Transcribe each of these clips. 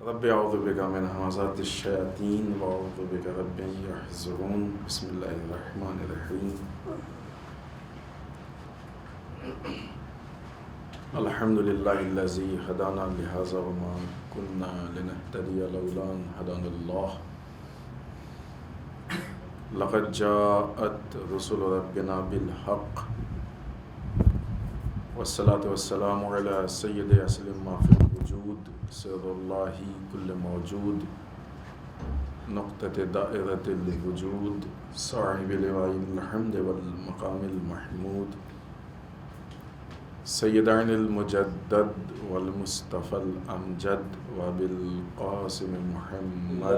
رب اعوذ بک من همزات الشیاطین واعوذ بک رب ان یحضرون بسم اللہ الرحمن الرحیم الحمد للہ الذی ہدانا لہذا وما كنا لنهتدی لولا ان ہدانا اللہ لقد جاءت رسل ربنا بالحق والصلاة والسلام على سید اصل ما فی الوجود سر اللہ کل موجود نقطة دائرة الوجود صاحب لواء الحمد والمقام المحمود سیدنا المجدد والمصطفى الامجد وبالقاسم محمد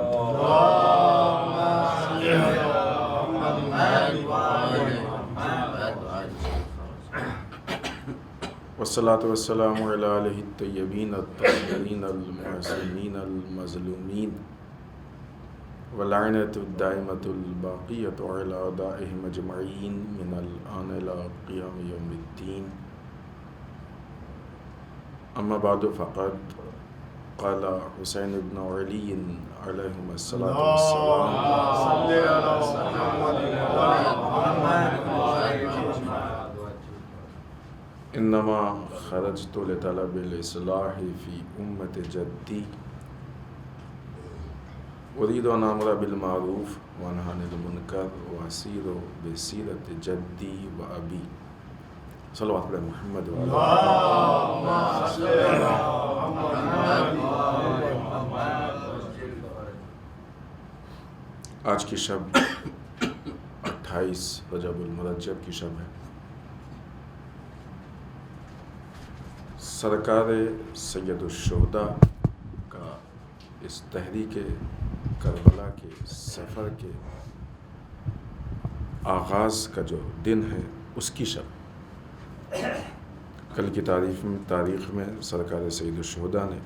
والصلاة والسلام على آلہ الطیبین الطاہرین المعصومین المظلومین واللعنة الدائمة الباقیة على أعدائهم أجمعین من الآن إلى قیام یوم الدین اما بعد فقد قال حسین بن علی علیہم الصلاة والسلام انما خرجت لطلب الاصلاح فی امت جدی اريد ان امر بالمعروف وانهى عن المنکر واسیر بسیرت جدی و ابی صلوات علی محمد آج کی شب 28 رجب المرجب کی شب ہے۔ سرکار سید الشہداء کا اس تحریک کربلا کے سفر کے آغاز کا جو دن ہے اس کی شب۔ کل کی تاریخ میں سرکار سید الشہداء نے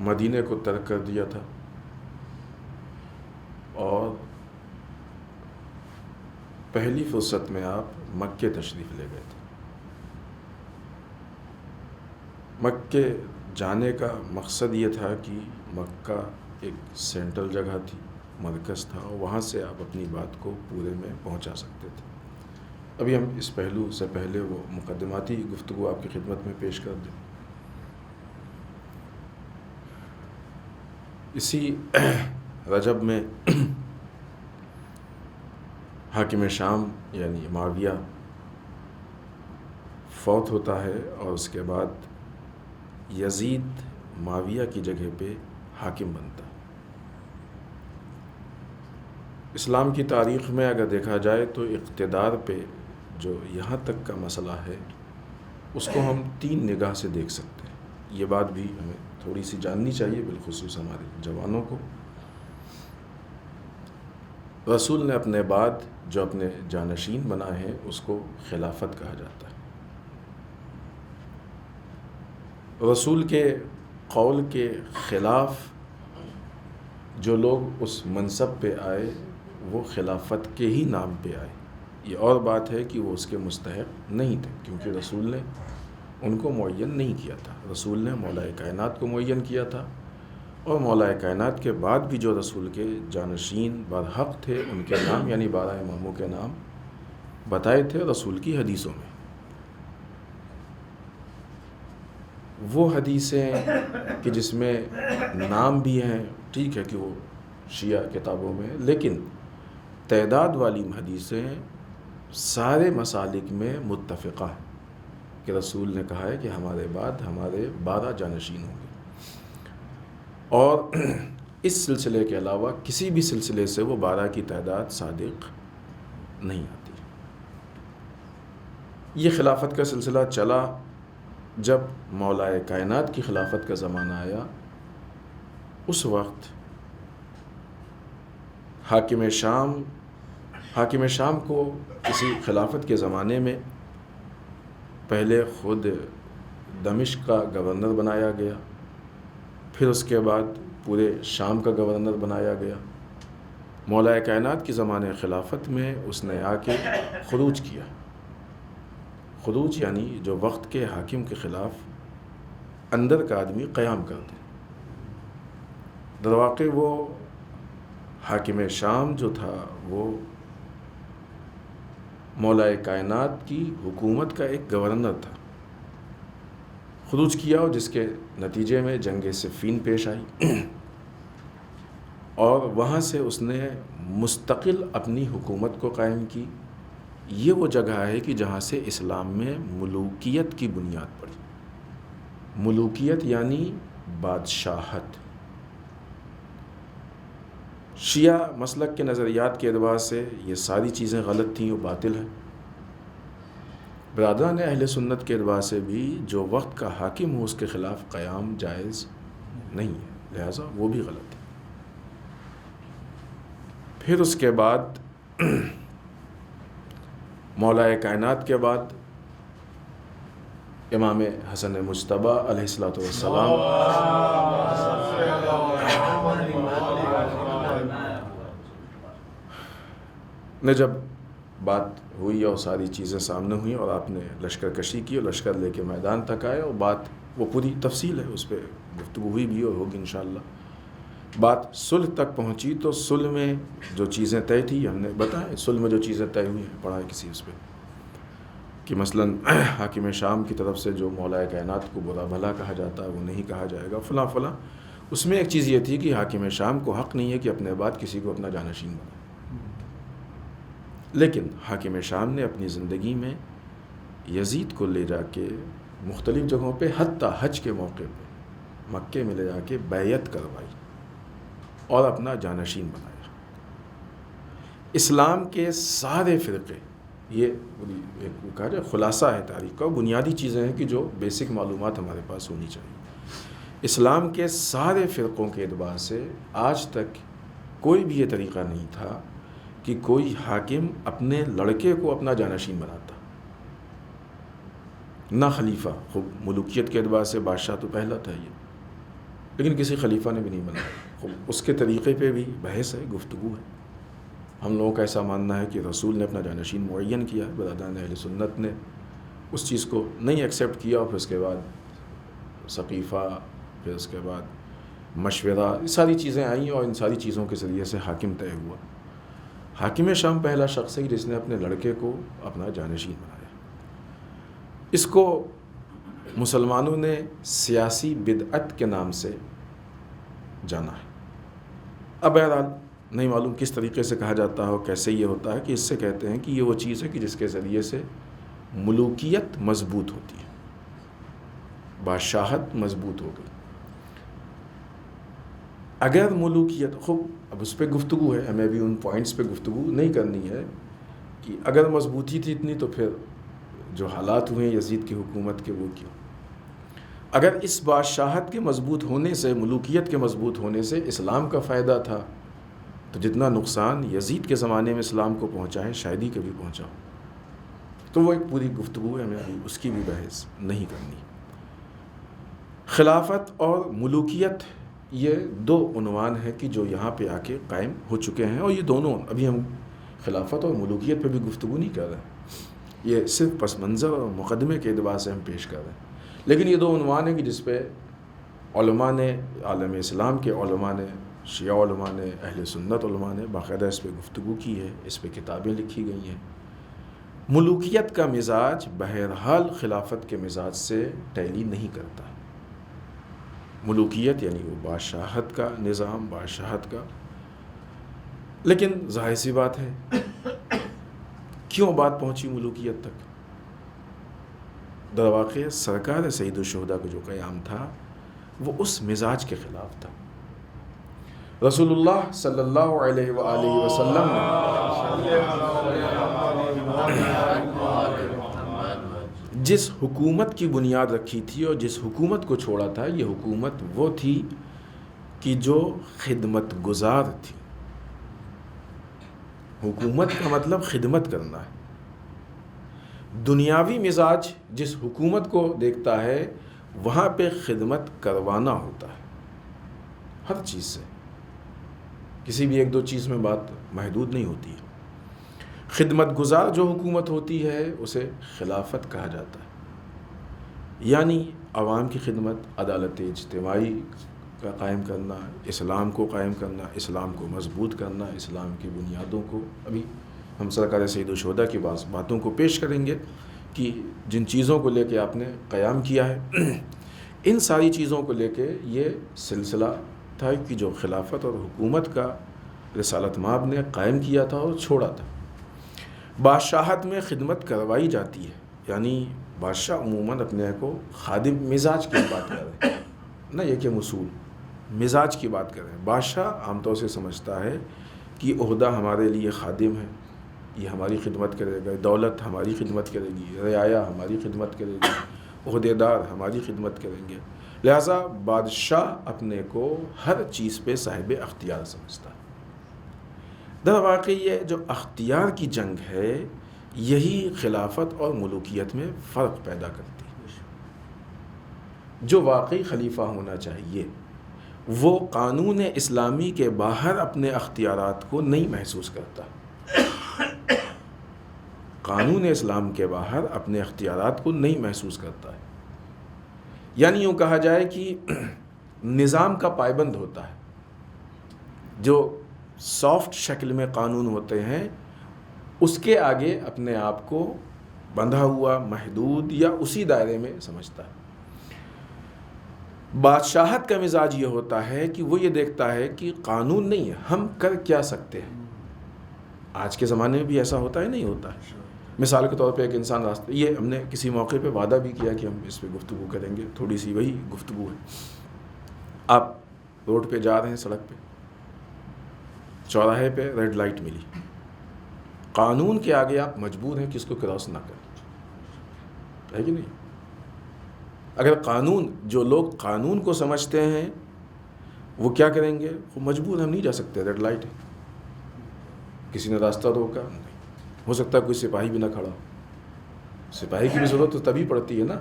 مدینے کو ترک کر دیا تھا اور پہلی فرصت میں آپ مکے تشریف لے گئے تھے۔ مکے جانے کا مقصد یہ تھا کہ مکہ ایک سینٹرل جگہ تھی، مرکز تھا، اور وہاں سے آپ اپنی بات کو پورے میں پہنچا سکتے تھے۔ ابھی ہم اس پہلو سے پہلے وہ مقدماتی گفتگو آپ کی خدمت میں پیش کر دیں۔ اسی رجب میں حاکم شام یعنی معاویہ فوت ہوتا ہے اور اس کے بعد یزید معاویہ کی جگہ پہ حاکم بنتا ہے۔ اسلام کی تاریخ میں اگر دیکھا جائے تو اقتدار پہ جو یہاں تک کا مسئلہ ہے اس کو ہم 3 نگاہ سے دیکھ سکتے ہیں۔ یہ بات بھی ہمیں تھوڑی سی جاننی چاہیے، بالخصوص ہمارے جوانوں کو۔ رسول نے اپنے بعد جو اپنے جانشین بنائے ہیں اس کو خلافت کہا جاتا ہے۔ رسول کے قول کے خلاف جو لوگ اس منصب پہ آئے وہ خلافت کے ہی نام پہ آئے۔ یہ اور بات ہے کہ وہ اس کے مستحق نہیں تھے، کیونکہ رسول نے ان کو معین نہیں کیا تھا۔ رسول نے مولا کائنات کو معین کیا تھا، اور مولا کائنات کے بعد بھی جو رسول کے جانشین برحق تھے ان کے نام یعنی 12 اماموں کے نام بتائے تھے رسول کی حدیثوں میں۔ وہ حدیثیں کہ جس میں نام بھی ہیں، ٹھیک ہے کہ وہ شیعہ کتابوں میں، لیکن تعداد والی حدیثیں سارے مسالک میں متفقہ ہیں کہ رسول نے کہا ہے کہ ہمارے بعد ہمارے 12 جانشین ہوں گے، اور اس سلسلے کے علاوہ کسی بھی سلسلے سے وہ 12 کی تعداد صادق نہیں آتی۔ یہ خلافت کا سلسلہ چلا۔ جب مولا کائنات کی خلافت کا زمانہ آیا اس وقت حاکم شام کو کسی خلافت کے زمانے میں پہلے خود دمشق کا گورنر بنایا گیا، پھر اس کے بعد پورے شام کا گورنر بنایا گیا۔ مولا کائنات کے زمانے خلافت میں اس نے آ کے خروج کیا۔ خروج یعنی جو وقت کے حاکم کے خلاف اندر کا آدمی قیام کر دے۔ درواقع وہ حاکم شام جو تھا وہ مولا کائنات کی حکومت کا ایک گورنر تھا، خروج کیا اور جس کے نتیجے میں جنگ صفین پیش آئی، اور وہاں سے اس نے مستقل اپنی حکومت کو قائم کی۔ یہ وہ جگہ ہے کہ جہاں سے اسلام میں ملوکیت کی بنیاد پڑی۔ ملوکیت یعنی بادشاہت۔ شیعہ مسلک کے نظریات کے اعتبار سے یہ ساری چیزیں غلط تھیں اور باطل ہیں۔ برادران اہل سنت کے اعتبار سے بھی جو وقت کا حاکم ہو اس کے خلاف قیام جائز نہیں ہے، لہذا وہ بھی غلط ہے۔ پھر اس کے بعد مولا کائنات کے بعد امام حسن مجتبی علیہ الصلوۃ والسلام نے جب بات ہوئی اور ساری چیزیں سامنے ہوئیں اور آپ نے لشکر کشی کی اور لشکر لے کے میدان تک آئے، اور بات وہ پوری تفصیل ہے، اس پہ گفتگو ہوئی بھی اور ہوگی انشاءاللہ۔ بات صلح تک پہنچی تو صلح میں جو چیزیں طے تھی ہم نے بتایا، صلح میں جو چیزیں طے ہوئی ہیں پڑھا ہے کسی اس پہ کہ مثلاً حاکم شام کی طرف سے جو مولا کائنات کو برا بھلا کہا جاتا ہے وہ نہیں کہا جائے گا، فلاں فلاں۔ اس میں ایک چیز یہ تھی کہ حاکم شام کو حق نہیں ہے کہ اپنے بعد کسی کو اپنا جانشین بنائے، لیکن حاکم شام نے اپنی زندگی میں یزید کو لے جا کے مختلف جگہوں پہ حتیٰ حج کے موقع پہ مکے میں لے جا کے بیعت کروائی اور اپنا جانشین بنایا۔ اسلام کے سارے فرقے، یہ کہا جائے خلاصہ ہے تاریخ کا، بنیادی چیزیں ہیں کہ جو بیسک معلومات ہمارے پاس ہونی چاہیے۔ اسلام کے سارے فرقوں کے اعتبار سے آج تک کوئی بھی یہ طریقہ نہیں تھا کہ کوئی حاکم اپنے لڑکے کو اپنا جانشین بناتا، نہ خلیفہ۔ خب ملوکیت کے اعتبار سے بادشاہ تو پہلا تھا یہ، لیکن کسی خلیفہ نے بھی نہیں بنایا۔ خب اس کے طریقے پہ بھی بحث ہے، گفتگو ہے۔ ہم لوگوں کا ایسا ماننا ہے کہ رسول نے اپنا جانشین معین کیا ہے، برادران اہل سنت نے اس چیز کو نہیں ایکسیپٹ کیا، اور پھر اس کے بعد ثقیفہ، پھر اس کے بعد مشورہ، یہ ساری چیزیں آئیں اور ان ساری چیزوں کے ذریعے سے حاکم طے ہوا۔ حاکم شام پہلا شخص ہے جس نے اپنے لڑکے کو اپنا جانشین بنایا۔ اس کو مسلمانوں نے سیاسی بدعت کے نام سے جانا ہے۔ اب بہرحال نہیں معلوم کس طریقے سے کہا جاتا ہو، کیسے یہ ہوتا ہے کہ اس سے کہتے ہیں کہ یہ وہ چیز ہے کہ جس کے ذریعے سے ملوکیت مضبوط ہوتی ہے، بادشاہت مضبوط ہو گئی۔ اگر ملوکیت، خوب اب اس پہ گفتگو ہے، ہمیں بھی ان پوائنٹس پہ گفتگو نہیں کرنی ہے کہ اگر مضبوطی تھی اتنی تو پھر جو حالات ہوئے یزید کی حکومت کے وہ کیوں؟ اگر اس بادشاہت کے مضبوط ہونے سے، ملوکیت کے مضبوط ہونے سے اسلام کا فائدہ تھا تو جتنا نقصان یزید کے زمانے میں اسلام کو پہنچا ہے شاید ہی کبھی پہنچا ہو۔ تو وہ ایک پوری گفتگو ہے، ہمیں ابھی اس کی بھی بحث نہیں کرنی۔ خلافت اور ملوکیت یہ دو عنوان ہیں کہ جو یہاں پہ آ کے قائم ہو چکے ہیں، اور یہ دونوں ابھی ہم خلافت اور ملوکیت پہ بھی گفتگو نہیں کر رہے، یہ صرف پس منظر اور مقدمے کے اعتبار سے ہم پیش کر رہے ہیں۔ لیکن یہ دو عنوان ہیں کہ جس پہ علماء نے، عالم اسلام کے علماء نے، شیعہ علماء نے، اہل سنت علماء نے باقاعدہ اس پہ گفتگو کی ہے، اس پہ کتابیں لکھی گئی ہیں۔ ملوکیت کا مزاج بہرحال خلافت کے مزاج سے ٹیلی نہیں کرتا۔ ملوکیت یعنی وہ بادشاہت کا نظام، بادشاہت کا، لیکن ظاہر سی بات ہے کیوں بات پہنچی ملوکیت تک؟ در واقع سرکار سید الشہداء کا جو قیام تھا وہ اس مزاج کے خلاف تھا۔ رسول اللہ صلی اللہ علیہ وآلہ وسلم جس حکومت کی بنیاد رکھی تھی اور جس حکومت کو چھوڑا تھا، یہ حکومت وہ تھی کہ جو خدمت گزار تھی۔ حکومت کا مطلب خدمت کرنا ہے۔ دنیاوی مزاج جس حکومت کو دیکھتا ہے وہاں پہ خدمت کروانا ہوتا ہے، ہر چیز سے، کسی بھی ایک دو چیز میں بات محدود نہیں ہوتی ہے۔ خدمت گزار جو حکومت ہوتی ہے اسے خلافت کہا جاتا ہے، یعنی عوام کی خدمت، عدالت اجتماعی کا قائم کرنا، اسلام کو قائم کرنا، اسلام کو مضبوط کرنا، اسلام کی بنیادوں کو، ابھی ہم سرکار سید الشہداء کی باتوں کو پیش کریں گے کہ جن چیزوں کو لے کے آپ نے قیام کیا ہے، ان ساری چیزوں کو لے کے یہ سلسلہ تھا کہ جو خلافت اور حکومت کا رسالت مآب نے قائم کیا تھا اور چھوڑا تھا۔ بادشاہت میں خدمت کروائی جاتی ہے، یعنی بادشاہ عموماً اپنے کو خادم، مزاج کی بات کر رہے ہیں نہ، یہ کہ مصول مزاج کی بات کر رہے ہیں۔ بادشاہ عام طور سے سمجھتا ہے کہ عہدہ ہمارے لیے خادم ہے، یہ ہماری خدمت کرے گا، دولت ہماری خدمت کرے گی، رعایا ہماری خدمت کرے گی، عہدے دار ہماری خدمت کریں گے، لہٰذا بادشاہ اپنے کو ہر چیز پہ صاحب اختیار سمجھتا ہے۔ در واقع یہ جو اختیار کی جنگ ہے، یہی خلافت اور ملوکیت میں فرق پیدا کرتی ہے۔ جو واقعی خلیفہ ہونا چاہیے وہ قانون اسلامی کے باہر اپنے اختیارات کو نہیں محسوس کرتا، قانون اسلام کے باہر اپنے اختیارات کو نہیں محسوس کرتا ہے، یعنی یوں کہا جائے کہ نظام کا پابند ہوتا ہے۔ جو سافٹ شکل میں قانون ہوتے ہیں اس کے آگے اپنے آپ کو بندھا ہوا، محدود یا اسی دائرے میں سمجھتا ہے۔ بادشاہت کا مزاج یہ ہوتا ہے کہ وہ یہ دیکھتا ہے کہ قانون نہیں ہے، ہم کر کیا سکتے ہیں۔ آج کے زمانے میں بھی ایسا ہوتا ہے، نہیں ہوتا ہے۔ مثال کے طور پہ ایک انسان راستے، یہ ہم نے کسی موقع پہ وعدہ بھی کیا کہ ہم اس پہ گفتگو کریں گے، تھوڑی سی وہی گفتگو ہے۔ آپ روڈ پہ جا رہے ہیں، سڑک پہ، چوراہے پہ ریڈ لائٹ ملی، قانون کے آگے آپ مجبور ہیں کہ اس کو کراس نہ کریں، ہے کہ نہیں؟ اگر قانون، جو لوگ قانون کو سمجھتے ہیں وہ کیا کریں گے؟ وہ مجبور، ہم نہیں جا سکتے، ریڈ لائٹ ہے، کسی نے راستہ روکا، نہیں ہو سکتا کوئی سپاہی بھی نہ کھڑا ہو۔ سپاہی کی بھی ضرورت تو تبھی پڑتی ہے نا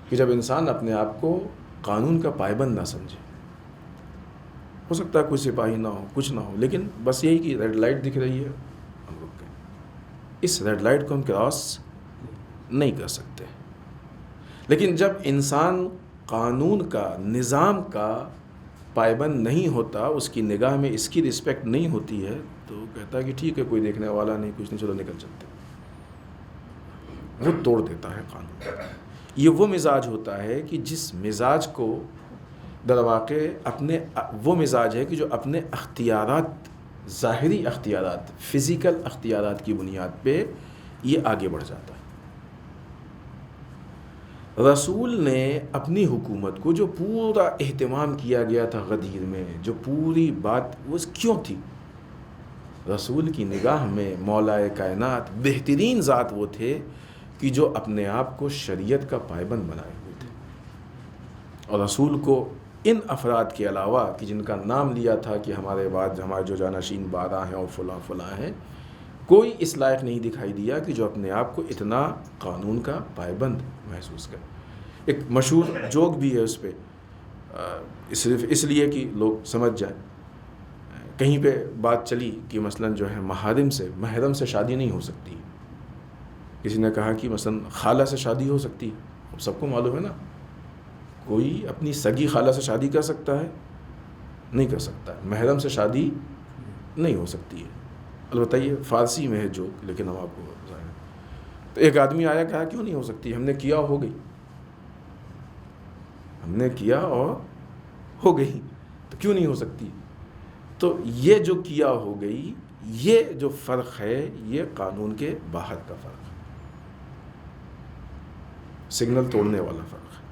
کہ جب انسان اپنے آپ کو قانون کا پابند نہ سمجھے۔ ہو سکتا ہے کوئی سپاہی نہ ہو، کچھ نہ ہو، لیکن بس یہی کہ ریڈ لائٹ دکھ رہی ہے، ہم رک گئے۔ اس ریڈ لائٹ کو ہم کراس نہیں کر سکتے۔ لیکن جب انسان قانون کا، نظام کا پابند نہیں ہوتا، اس کی نگاہ میں اس کی رسپیکٹ نہیں ہوتی ہے، تو کہتا ہے کہ ٹھیک ہے، کوئی دیکھنے والا نہیں، کچھ نہیں، چلو نکل چلتے۔ وہ توڑ دیتا ہے قانون۔ یہ وہ مزاج ہوتا ہے کہ جس مزاج کو در واقع وہ مزاج ہے کہ جو اپنے اختیارات، ظاہری اختیارات، فزیکل اختیارات کی بنیاد پہ یہ آگے بڑھ جاتا ہے۔ رسول نے اپنی حکومت کو جو پورا اہتمام کیا گیا تھا غدیر میں، جو پوری بات وہ کیوں تھی؟ رسول کی نگاہ میں مولائے کائنات، بہترین ذات وہ تھے کہ جو اپنے آپ کو شریعت کا پابند بنائے ہوئے تھے، اور رسول کو ان افراد کے علاوہ کہ جن کا نام لیا تھا کہ ہمارے بعد ہمارے جو جانشین 12 ہیں اور فلاں فلاں ہیں، کوئی اس لائق نہیں دکھائی دیا کہ جو اپنے آپ کو اتنا قانون کا پابند محسوس کرے۔ ایک مشہور جوک بھی ہے اس پہ، صرف اس لیے کہ لوگ سمجھ جائیں۔ کہیں پہ بات چلی کہ مثلاً جو ہے محرم سے شادی نہیں ہو سکتی۔ کسی نے کہا کہ مثلاً خالہ سے شادی ہو سکتی ہے۔ اب سب کو معلوم ہے نا، کوئی اپنی سگی خالہ سے شادی کر سکتا ہے؟ نہیں کر سکتا ہے۔ محرم سے شادی نہیں ہو سکتی ہے۔ البتہ یہ فارسی میں ہے جوک، لیکن ہم آپ کو بتائیں۔ تو ایک آدمی آیا، کہا کیوں نہیں ہو سکتی؟ ہم نے کیا، ہو گئی، ہم نے کیا اور ہو گئی، تو کیوں نہیں ہو سکتی؟ تو یہ جو کیا ہو گئی، یہ جو فرق ہے، یہ قانون کے باہر کا فرق ہے، سگنل توڑنے والا فرق ہے۔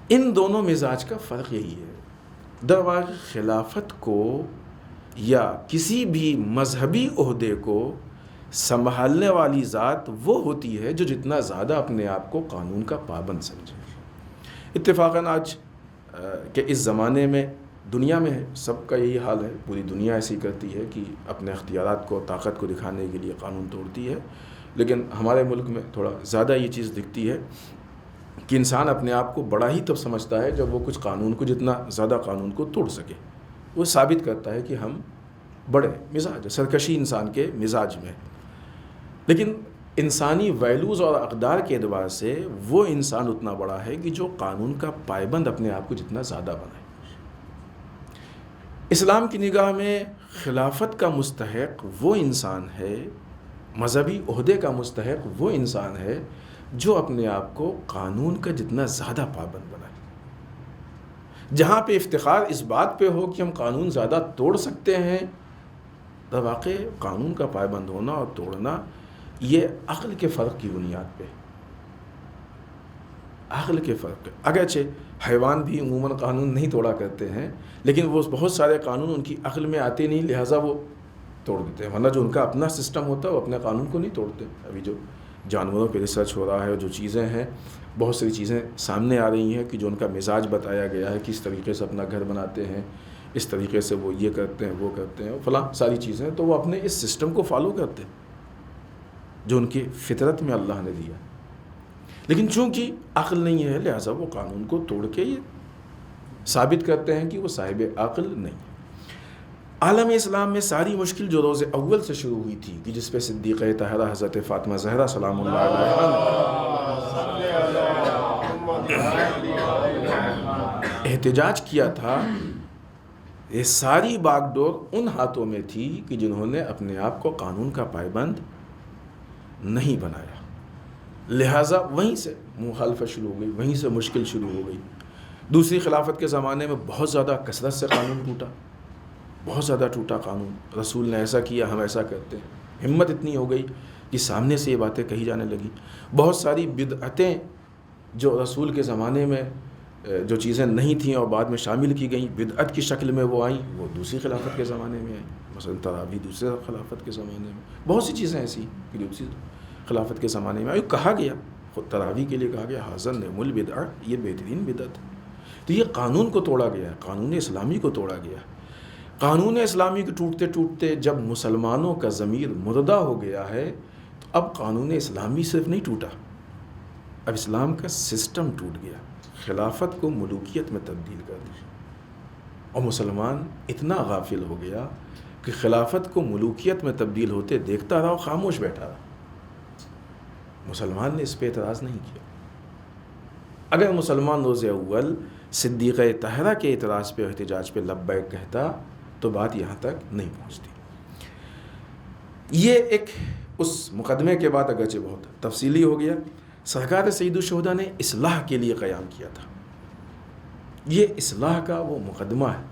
ان دونوں مزاج کا فرق یہی ہے۔ در واقع خلافت کو یا کسی بھی مذہبی عہدے کو سنبھالنے والی ذات وہ ہوتی ہے جو جتنا زیادہ اپنے آپ کو قانون کا پابند سمجھے۔ اتفاقاً آج کہ اس زمانے میں دنیا میں سب کا یہی حال ہے، پوری دنیا ایسی کرتی ہے کہ اپنے اختیارات کو، طاقت کو دکھانے کے لیے قانون توڑتی ہے، لیکن ہمارے ملک میں تھوڑا زیادہ یہ چیز دکھتی ہے کہ انسان اپنے آپ کو بڑا ہی تب سمجھتا ہے جب وہ کچھ قانون کو، جتنا زیادہ قانون کو توڑ سکے۔ وہ ثابت کرتا ہے کہ ہم بڑے مزاج، سرکشی انسان کے مزاج میں۔ لیکن انسانی ویلیوز اور اقدار کے اعتبار سے وہ انسان اتنا بڑا ہے کہ جو قانون کا پابند اپنے آپ کو جتنا زیادہ بنائے۔ اسلام کی نگاہ میں خلافت کا مستحق وہ انسان ہے، مذہبی عہدے کا مستحق وہ انسان ہے جو اپنے آپ کو قانون کا جتنا زیادہ پابند بنائے۔ جہاں پہ افتخار اس بات پہ ہو کہ ہم قانون زیادہ توڑ سکتے ہیں، در واقع قانون کا پابند ہونا اور توڑنا یہ عقل کے فرق کی بنیاد پہ، عقل کے فرق پہ۔ اگرچہ حیوان بھی عموماً قانون نہیں توڑا کرتے ہیں، لیکن وہ بہت سارے قانون ان کی عقل میں آتے نہیں، لہٰذا وہ توڑ دیتے ہیں، ورنہ جو ان کا اپنا سسٹم ہوتا ہے وہ اپنے قانون کو نہیں توڑتے۔ ابھی جو جانوروں پہ ریسرچ ہو رہا ہے، جو چیزیں ہیں، بہت ساری چیزیں سامنے آ رہی ہیں کہ جو ان کا مزاج بتایا گیا ہے، کس طریقے سے اپنا گھر بناتے ہیں، اس طریقے سے وہ یہ کرتے ہیں، وہ کرتے ہیں، فلاں ساری چیزیں، تو وہ اپنے اس سسٹم کو فالو کرتے ہیں جو ان کی فطرت میں اللہ نے دیا۔ لیکن چونکہ عقل نہیں ہے، لہٰذا وہ قانون کو توڑ کے یہ ثابت کرتے ہیں کہ وہ صاحب عقل نہیں۔ عالم اسلام میں ساری مشکل جو روز اول سے شروع ہوئی تھی کہ جس پہ صدیقہ طاہرہ حضرت فاطمہ زہرا سلام اللہ علیہا نے احتجاج کیا تھا، یہ ساری باغ ڈور ان ہاتھوں میں تھی کہ جنہوں نے اپنے آپ کو قانون کا پابند نہیں بنایا، لہٰذا وہیں سے مخالفت شروع ہو گئی، وہیں سے مشکل شروع ہو گئی۔ دوسری خلافت کے زمانے میں بہت زیادہ کثرت سے قانون ٹوٹا، بہت زیادہ ٹوٹا قانون، رسول نے ایسا کیا ہم ایسا کرتے ہیں، ہمت اتنی ہو گئی کہ سامنے سے یہ باتیں کہی جانے لگیں۔ بہت ساری بدعتیں جو رسول کے زمانے میں جو چیزیں نہیں تھیں اور بعد میں شامل کی گئیں، بدعت کی شکل میں وہ آئیں، وہ دوسری خلافت کے زمانے میں آئیں۔ مثلا تراویح دوسرے خلافت کے زمانے میں، بہت سی چیزیں ایسی کہ دوسری خلافت کے زمانے میں آئی۔ کہا گیا خود تراویح کے لیے کہا گیا حاضر نعم البدع، یہ بہترین بدعت ہے۔ تو یہ قانون کو توڑا گیا ہے، قانون اسلامی کو توڑا گیا ہے۔ قانون اسلامی کو ٹوٹتے ٹوٹتے جب مسلمانوں کا ضمیر مردہ ہو گیا ہے تو اب قانون اسلامی صرف نہیں ٹوٹا، اب اسلام کا سسٹم ٹوٹ گیا، خلافت کو ملوکیت میں تبدیل کر دیا، اور مسلمان اتنا غافل ہو گیا کہ خلافت کو ملوکیت میں تبدیل ہوتے دیکھتا رہا اور خاموش بیٹھا رہا۔ مسلمان نے اس پہ اعتراض نہیں کیا۔ اگر مسلمان روز اول صدیقہ طاہرہ کے اعتراض پہ احتجاج پہ لبیک کہتا تو بات یہاں تک نہیں پہنچتی۔ یہ ایک اس مقدمے کے بعد اگرچہ بہت تفصیلی ہو گیا، سرکار سید الشہداء نے اصلاح کے لیے قیام کیا تھا۔ یہ اصلاح کا وہ مقدمہ ہے۔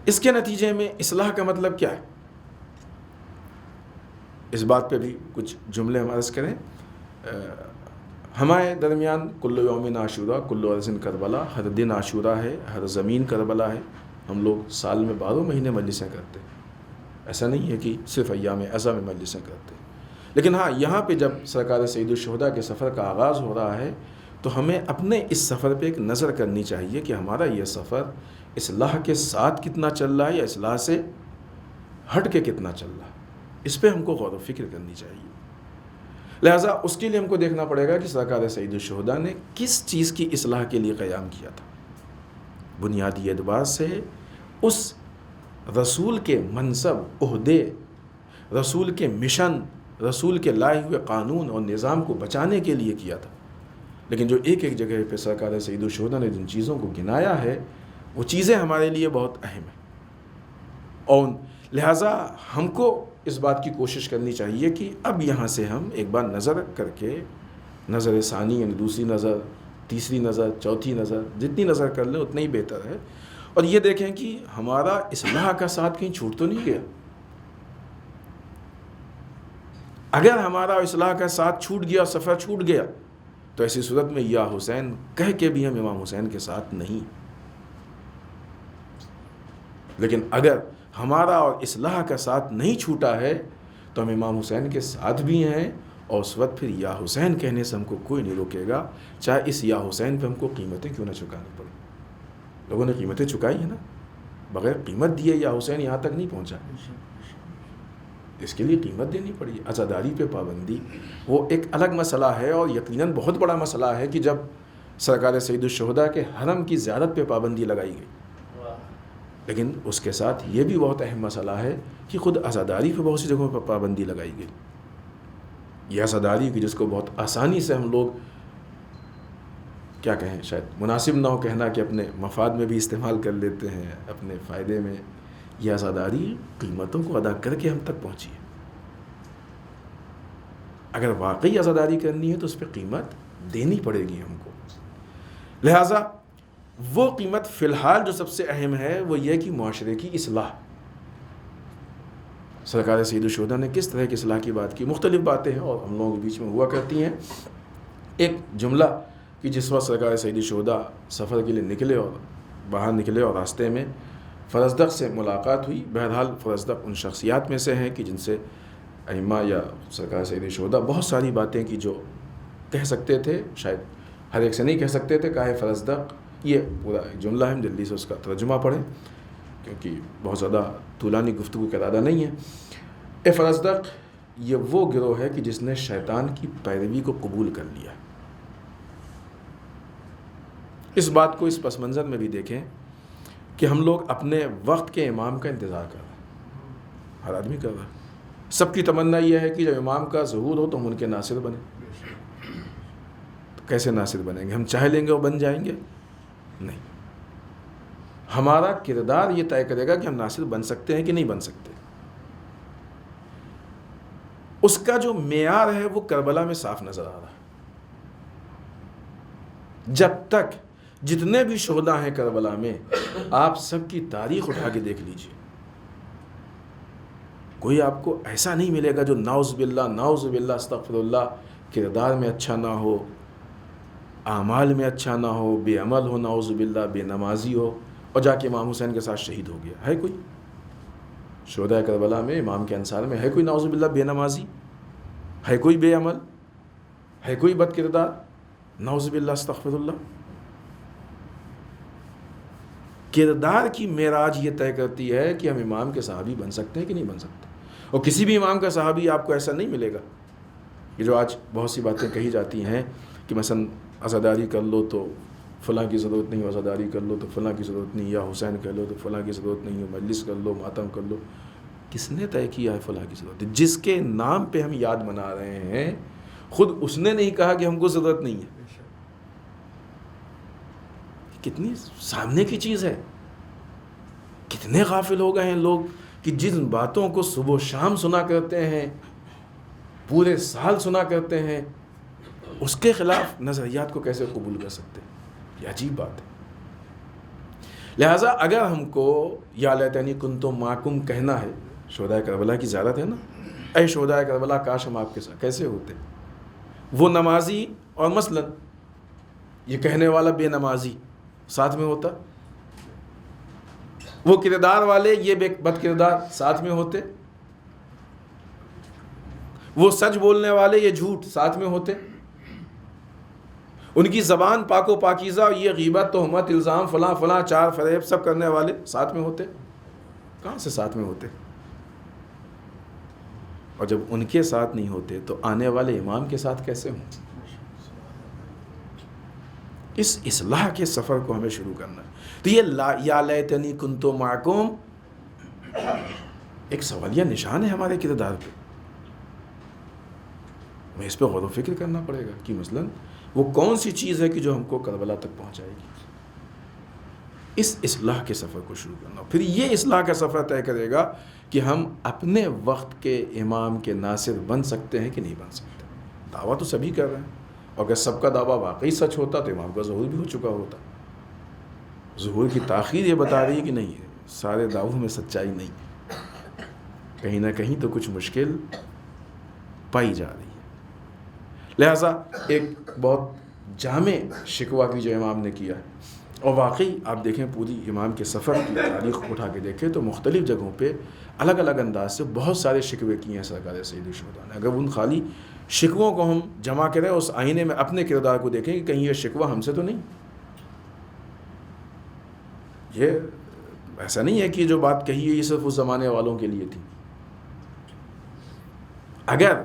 اس کے نتیجے میں اصلاح کا مطلب کیا ہے، اس بات پہ بھی کچھ جملے ہم عرض کریں۔ ہمارے درمیان کل یوم عاشورہ کل ارض کربلا، ہر دن عاشورہ ہے، ہر زمین کربلا ہے۔ ہم لوگ سال میں 12 مہینے مجلسیں کرتے ہیں، ایسا نہیں ہے کہ صرف ایام اعظم میں مجلسیں کرتے ہیں۔ لیکن ہاں، یہاں پہ جب سرکار سید الشہداء کے سفر کا آغاز ہو رہا ہے تو ہمیں اپنے اس سفر پہ ایک نظر کرنی چاہیے کہ ہمارا یہ سفر اصلاح کے ساتھ کتنا چل رہا ہے یا اصلاح سے ہٹ کے کتنا چل رہا ہے، اس پہ ہم کو غور و فکر کرنی چاہیے۔ لہٰذا اس کے لیے ہم کو دیکھنا پڑے گا کہ سرکار سید الشہداء نے کس چیز کی اصلاح کے لیے قیام کیا تھا۔ بنیادی اعتبار سے اس رسول کے منصب، عہدے، رسول کے مشن، رسول کے لائے ہوئے قانون اور نظام کو بچانے کے لیے کیا تھا۔ لیکن جو ایک ایک جگہ پہ سرکار سید الشہداء نے جن چیزوں کو گنایا ہے وہ چیزیں ہمارے لیے بہت اہم ہیں، اور لہٰذا ہم کو اس بات کی کوشش کرنی چاہیے کہ اب یہاں سے ہم ایک بار نظر کر کے، نظر ثانی یعنی دوسری نظر، تیسری نظر، چوتھی نظر، جتنی نظر کر لیں اتنا ہی بہتر ہے، اور یہ دیکھیں کہ ہمارا اصلاح کا ساتھ کہیں چھوٹ تو نہیں گیا۔ اگر ہمارا اصلاح کا ساتھ چھوٹ گیا، سفر چھوٹ گیا، تو ایسی صورت میں یا حسین کہہ کے بھی ہم امام حسین کے ساتھ نہیں۔ لیکن اگر ہمارا اور اصلاح کا ساتھ نہیں چھوٹا ہے تو ہم امام حسین کے ساتھ بھی ہیں، اور اس وقت پھر یا حسین کہنے سے ہم کو کوئی نہیں روکے گا، چاہے اس یا حسین پہ ہم کو قیمتیں کیوں نہ چکانی پڑیں۔ لوگوں نے قیمتیں چکائی ہیں نا، بغیر قیمت دیے یا حسین یہاں تک نہیں پہنچا، اس کے لیے قیمت دینی پڑی۔ عزاداری پہ پابندی وہ ایک الگ مسئلہ ہے، اور یقیناً بہت بڑا مسئلہ ہے کہ جب سرکار سید الشہداء کے حرم کی زیارت پہ پابندی لگائی گئی، لیکن اس کے ساتھ یہ بھی بہت اہم مسئلہ ہے کہ خود عزاداری پہ بہت سی جگہوں پر پابندی لگائی گئی۔ یہ عزاداری کی جس کو بہت آسانی سے ہم لوگ کیا کہیں، شاید مناسب نہ ہو کہنا کہ اپنے مفاد میں بھی استعمال کر لیتے ہیں، اپنے فائدے میں، یہ عزاداری قیمتوں کو ادا کر کے ہم تک پہنچی ہے۔ اگر واقعی عزاداری کرنی ہے تو اس پہ قیمت دینی پڑے گی ہم کو۔ لہٰذا وہ قیمت فی الحال جو سب سے اہم ہے وہ یہ کہ معاشرے کی اصلاح۔ سرکار سید الشہداء نے کس طرح کی اصلاح کی بات کی؟ مختلف باتیں ہیں اور ہم لوگوں کے بیچ میں ہوا کرتی ہیں۔ ایک جملہ کہ جس وقت سرکار سید الشہداء سفر کے لیے نکلے اور باہر نکلے اور راستے میں فرزدق سے ملاقات ہوئی۔ بہرحال فرزدق ان شخصیات میں سے ہیں کہ جن سے ائمہ یا سرکار سید الشہداء بہت ساری باتیں کی جو کہہ سکتے تھے، شاید ہر ایک سے نہیں کہہ سکتے تھے۔ کہا ہے فرزدق، یہ پورا ایک جملہ ہے، جلدی سے اس کا ترجمہ پڑھیں کیونکہ بہت زیادہ طولانی گفتگو کا ارادہ نہیں ہے۔ اے فرزدق، یہ وہ گروہ ہے کہ جس نے شیطان کی پیروی کو قبول کر لیا۔ اس بات کو اس پس منظر میں بھی دیکھیں کہ ہم لوگ اپنے وقت کے امام کا انتظار کر رہے ہیں، ہر آدمی کر رہا ہے۔ سب کی تمنا یہ ہے کہ جب امام کا ظہور ہو تو ہم ان کے ناصر بنیں۔ تو کیسے ناصر بنیں گے؟ ہم چاہ لیں گے وہ بن جائیں گے؟ نہیں، ہمارا کردار یہ طے کرے گا کہ ہم ناصر بن سکتے ہیں کہ نہیں بن سکتے۔ اس کا جو معیار ہے وہ کربلا میں صاف نظر آ رہا ہے۔ جب تک جتنے بھی شہداء ہیں کربلا میں، آپ سب کی تاریخ اٹھا کے دیکھ لیجئے، کوئی آپ کو ایسا نہیں ملے گا جو نعوذ باللہ استغفر اللہ کردار میں اچھا نہ ہو، اعمال میں اچھا نہ ہو، بے عمل ہو، نعوذ باللہ بے نمازی ہو اور جا کے امام حسین کے ساتھ شہید ہو گیا۔ ہے کوئی شہداء کربلا میں، امام کے انصار میں ہے کوئی نعوذ باللہ بے نمازی؟ ہے کوئی بے عمل؟ ہے کوئی بد کردار؟ نعوذ باللہ استغفر اللہ۔ کردار کی معراج یہ طے کرتی ہے کہ ہم امام کے صحابی بن سکتے ہیں کہ نہیں بن سکتے۔ اور کسی بھی امام کا صحابی آپ کو ایسا نہیں ملے گا کہ جو آج بہت سی باتیں کہی جاتی ہیں کہ مثلا عزاداری کر لو تو فلاں کی ضرورت نہیں، عزاداری کر لو تو فلاں کی ضرورت نہیں، یا حسین کر لو تو فلاں کی ضرورت نہیں، مجلس کر لو، ماتم کر لو۔ کس نے طے کیا ہے فلاں کی ضرورت؟ جس کے نام پہ ہم یاد منا رہے ہیں خود اس نے نہیں کہا کہ ہم کو ضرورت نہیں ہے۔ کتنی سامنے کی چیز ہے۔ کتنے غافل ہو گئے ہیں لوگ کہ جن باتوں کو صبح و شام سنا کرتے ہیں، پورے سال سنا کرتے ہیں، اس کے خلاف نظریات کو کیسے قبول کر سکتے ہیں؟ یہ عجیب بات ہے۔ لہٰذا اگر ہم کو یا لیتنی کنتم معکم کہنا ہے، شہداء کربلا کی زیارت ہے نا، اے شہداء کربلا کاش ہم آپ کے ساتھ، کیسے ہوتے؟ وہ نمازی اور مثلا یہ کہنے والا بے نمازی ساتھ میں ہوتا، وہ کردار والے یہ بد کردار ساتھ میں ہوتے، وہ سچ بولنے والے یہ جھوٹ ساتھ میں ہوتے، ان کی زبان پاک و پاکیزہ اور یہ غیبت تہمت الزام فلاں فلاں چار فریب سب کرنے والے ساتھ میں ہوتے؟ کہاں سے ساتھ میں ہوتے؟ اور جب ان کے ساتھ نہیں ہوتے تو آنے والے امام کے ساتھ کیسے ہوں؟ اس اصلاح کے سفر کو ہمیں شروع کرنا ہے۔ تو یہ یا لیتنی کنت معکم ایک سوالیہ نشان ہے ہمارے کردار پہ۔ ہمیں اس پہ غور و فکر کرنا پڑے گا کہ مثلا وہ کون سی چیز ہے کہ جو ہم کو کربلا تک پہنچائے گی۔ اس اصلاح کے سفر کو شروع کرنا، پھر یہ اصلاح کا سفر طے کرے گا کہ ہم اپنے وقت کے امام کے ناصر بن سکتے ہیں کہ نہیں بن سکتے۔ دعویٰ تو سبھی کر رہے ہیں، اور اگر سب کا دعویٰ واقعی سچ ہوتا تو امام کا ظہور بھی ہو چکا ہوتا۔ ظہور کی تاخیر یہ بتا رہی ہے کہ نہیں ہے، سارے دعووں میں سچائی نہیں، کہیں نہ کہیں تو کچھ مشکل پائی جا رہی ہے۔ لہٰذا ایک بہت جامع شکوہ کی جو امام نے کیا ہے، اور واقعی آپ دیکھیں پوری امام کے سفر کی تاریخ اٹھا کے دیکھیں تو مختلف جگہوں پہ الگ الگ انداز سے بہت سارے شکوے کیے ہیں سرکار سید الشہداء نے۔ اگر ان خالی شکووں کو ہم جمع کریں، اس آئینے میں اپنے کردار کو دیکھیں کہ کہیں یہ شکوہ ہم سے تو نہیں۔ یہ ایسا نہیں ہے کہ جو بات کہی ہے یہ صرف اس زمانے والوں کے لیے تھی۔ اگر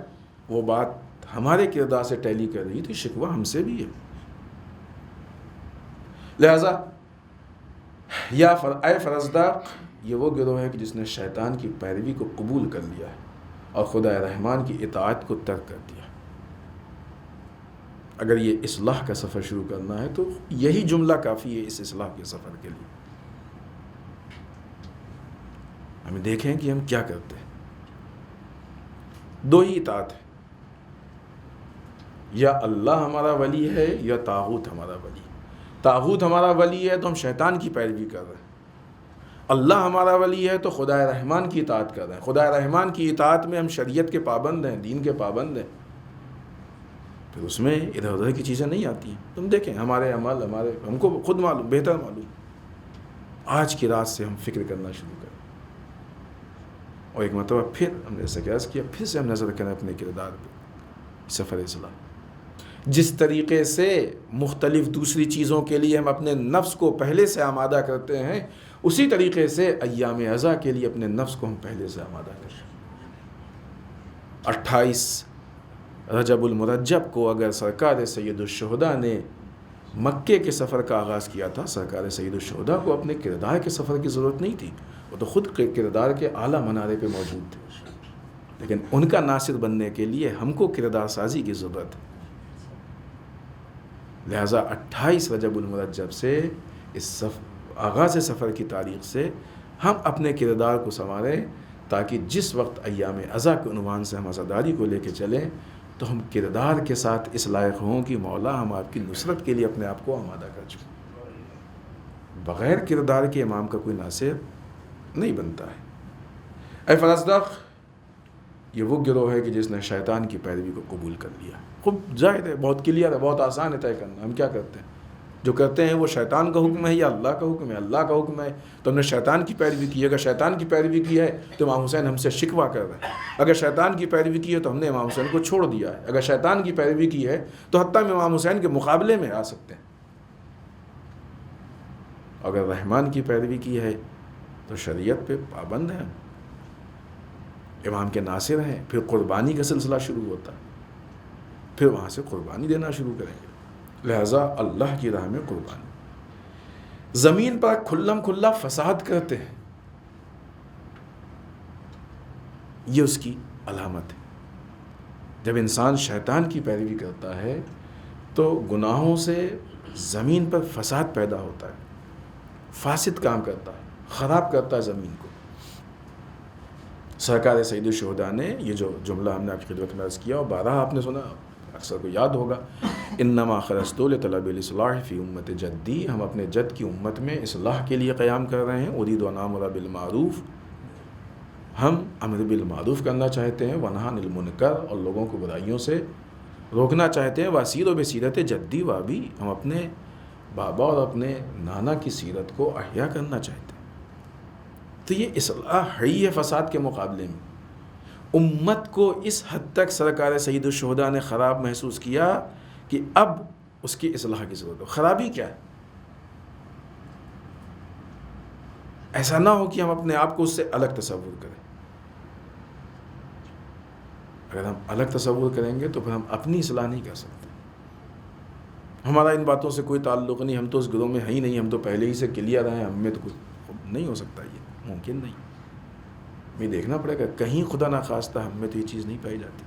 وہ بات ہمارے کردار سے ٹیلی کر رہی تو شکوہ ہم سے بھی ہے۔ لہذا اے فرزدق، یہ وہ گروہ ہے کہ جس نے شیطان کی پیروی کو قبول کر لیا ہے اور خدا رحمان کی اطاعت کو ترک کر دیا۔ اگر یہ اصلاح کا سفر شروع کرنا ہے تو یہی جملہ کافی ہے اس اصلاح کے سفر کے لیے. ہمیں دیکھیں کہ ہم کیا کرتے ہیں. دو ہی اطاعت ہے، یا اللہ ہمارا ولی ہے یا طاغوت ہمارا ولی. طاغوت ہمارا ولی ہے تو ہم شیطان کی پیروی کر رہے ہیں. اللہ ہمارا ولی ہے تو خدا رحمان کی اطاعت کر رہے ہیں. خدا رحمان کی اطاعت میں ہم شریعت کے پابند ہیں، دین کے پابند ہیں. پھر اس میں ادھر ادھر کی چیزیں نہیں آتی ہیں. تم دیکھیں ہمارے عمل، ہم کو خود معلوم، بہتر معلوم. آج کی رات سے ہم فکر کرنا شروع کریں، اور ایک مرتبہ پھر ہم نے ایسا قیاس کیا، پھر سے ہم نظر کریں اپنے کردار پہ. سفر اصلاح جس طریقے سے مختلف دوسری چیزوں کے لیے ہم اپنے نفس کو پہلے سے آمادہ کرتے ہیں، اسی طریقے سے ایام عزا کے لیے اپنے نفس کو ہم پہلے سے آمادہ کریں. 28 رجب المرجب کو اگر سرکار سید الشہداء نے مکے کے سفر کا آغاز کیا تھا، سرکار سید الشہداء کو اپنے کردار کے سفر کی ضرورت نہیں تھی. وہ تو خود کردار کے اعلیٰ منارے پہ موجود تھے، لیکن ان کا ناصر بننے کے لیے ہم کو کردار سازی کی ضرورت ہے. لہٰذا 28 رجب المرجب سے اس آغاز سفر کی تاریخ سے ہم اپنے کردار کو سنواریں، تاکہ جس وقت ایام عزا کے عنوان سے ہم عزاداری کو لے کے چلیں تو ہم کردار کے ساتھ اس لائق ہوں کہ مولا ہم آپ کی نصرت کے لیے اپنے آپ کو آمادہ کر چکے. بغیر کردار کے امام کا کوئی ناصر نہیں بنتا ہے. اے فرزدق، یہ وہ گروہ ہے کہ جس نے شیطان کی پیروی کو قبول کر لیا. خوب ظاہر ہے، بہت کلیئر ہے، بہت آسان ہے طے کرنا. ہم کیا کرتے ہیں؟ جو کرتے ہیں وہ شیطان کا حکم ہے یا اللہ کا حکم ہے؟ اللہ کا حکم ہے تو ہم نے شیطان کی پیروی کی. اگر شیطان کی پیروی کی ہے تو امام حسین ہم سے شکوہ کر رہے ہیں. اگر شیطان کی پیروی کی ہے تو ہم نے امام حسین کو چھوڑ دیا ہے. اگر شیطان کی پیروی کی ہے تو حتیٰ میں امام حسین کے مقابلے میں آ سکتے ہیں. اگر رحمان کی پیروی کی ہے تو شریعت پہ پابند ہیں، امام کے ناصر ہیں. پھر قربانی کا سلسلہ شروع ہوتا ہے، پھر وہاں سے قربانی دینا شروع کریں گے. لہٰذا اللہ کی راہ میں قربانی. زمین پر کھلم کھلا فساد کرتے ہیں، یہ اس کی علامت ہے. جب انسان شیطان کی پیروی کرتا ہے تو گناہوں سے زمین پر فساد پیدا ہوتا ہے، فاسد کام کرتا ہے، خراب کرتا ہے زمین کو. سرکار سید الشہداء نے یہ جو جملہ ہم نے آپ کی خدمت میں عرض کیا اور بارہا آپ نے سنا، اکثر کو یاد ہوگا، انما خرجت لطلب الاصلاح فی امت جدی. ہم اپنے جد کی امت میں اصلاح کے لیے قیام کر رہے ہیں. ارید ان آمر بالمعروف، ہم امر بالمعروف کرنا چاہتے ہیں، ونہی عن المنکر، اور لوگوں کو برائیوں سے روکنا چاہتے ہیں. واسیر و بسیرت جدی وابی، ہم اپنے بابا اور اپنے نانا کی سیرت کو احیا کرنا چاہتے ہیں. تو یہ اصلاح ہے فساد کے مقابلے میں. امت کو اس حد تک سرکار سید الشہداء نے خراب محسوس کیا کہ اب اس کی اصلاح کی ضرورت ہے. خرابی کیا ہے؟ ایسا نہ ہو کہ ہم اپنے آپ کو اس سے الگ تصور کریں. اگر ہم الگ تصور کریں گے تو پھر ہم اپنی اصلاح نہیں کر سکتے. ہمارا ان باتوں سے کوئی تعلق نہیں، ہم تو اس گروہ میں ہیں ہی نہیں، ہم تو پہلے ہی سے کلیئر ہیں، ہم میں تو کچھ نہیں ہو سکتا. یہ ممکن نہیں. ہمیں دیکھنا پڑے گا کہیں خدا نخواستہ ہم میں تو یہ چیز نہیں پائی جاتی.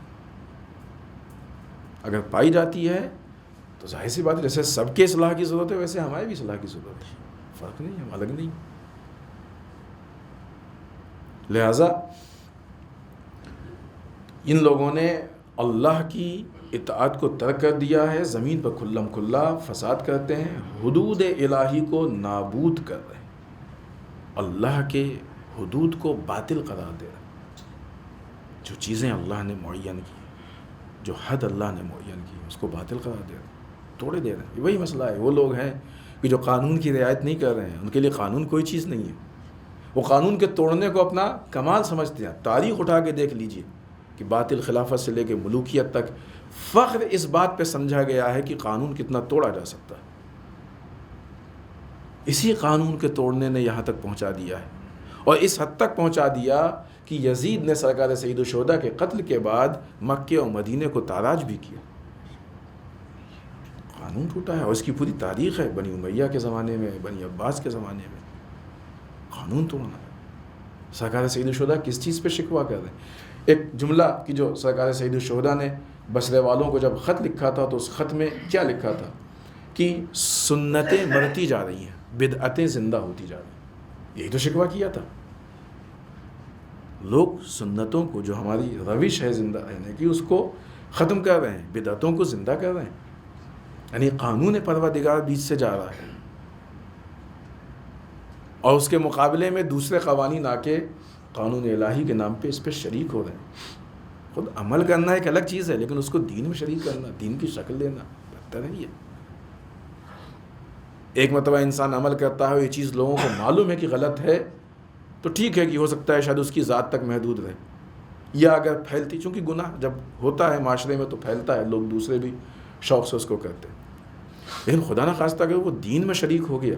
اگر پائی جاتی ہے تو ظاہر سی بات ہے، جیسے سب کے اصلاح کی ضرورت ہے ویسے ہمارے بھی اصلاح کی ضرورت ہے. فرق نہیں، ہم الگ نہیں. لہذا ان لوگوں نے اللہ کی اطاعت کو ترک کر دیا ہے، زمین پر کھلم کھلا فساد کرتے ہیں، حدود الہی کو نابود کر رہے ہیں، اللہ کے حدود کو باطل قرار دے رہے ہیں. جو چیزیں اللہ نے معین کی، جو حد اللہ نے معین کی، اس کو باطل قرار دے رہے ہیں، توڑے دے رہے ہیں. وہی مسئلہ ہے. وہ لوگ ہیں کہ جو قانون کی رعایت نہیں کر رہے ہیں، ان کے لیے قانون کوئی چیز نہیں ہے. وہ قانون کے توڑنے کو اپنا کمال سمجھتے ہیں. تاریخ اٹھا کے دیکھ لیجئے کہ باطل خلافت سے لے کے ملوکیت تک فخر اس بات پہ سمجھا گیا ہے کہ قانون کتنا توڑا جا سکتا ہے. اسی قانون کے توڑنے نے یہاں تک پہنچا دیا ہے، اور اس حد تک پہنچا دیا کہ یزید نے سرکار سید الشہداء کے قتل کے بعد مکے اور مدینے کو تاراج بھی کیا. قانون ٹوٹا ہے، اور اس کی پوری تاریخ ہے. بنی امیہ کے زمانے میں، بنی عباس کے زمانے میں قانون توڑنا ہے. سرکار سید الشہداء کس چیز پہ شکوہ کر رہے ہیں؟ ایک جملہ کہ جو سرکار سید الشہداء نے بصرے والوں کو جب خط لکھا تھا تو اس خط میں کیا لکھا تھا کہ سنتیں مرتی جا رہی ہیں، بدعتیں زندہ ہوتی جا رہی ہیں. یہی تو شکوہ کیا تھا. لوگ سنتوں کو، جو ہماری روش ہے زندہ رہنے کی، اس کو ختم کر رہے ہیں، بدعتوں کو زندہ کر رہے ہیں. یعنی قانون پروردگار بیچ سے جا رہا ہے، اور اس کے مقابلے میں دوسرے قوانین آ کے قانون الہی کے نام پہ اس پہ شریک ہو رہے ہیں. خود عمل کرنا ایک الگ چیز ہے، لیکن اس کو دین میں شریک کرنا، دین کی شکل دینا بہتر ہے. یہ ایک مرتبہ انسان عمل کرتا ہے، یہ چیز لوگوں کو معلوم ہے کہ غلط ہے، تو ٹھیک ہے کہ ہو سکتا ہے شاید اس کی ذات تک محدود رہے، یا اگر پھیلتی، چونکہ گناہ جب ہوتا ہے معاشرے میں تو پھیلتا ہے، لوگ دوسرے بھی شوق سے اس کو کرتے ہیں. لیکن خدا نہ خواستہ اگر وہ دین میں شریک ہو گیا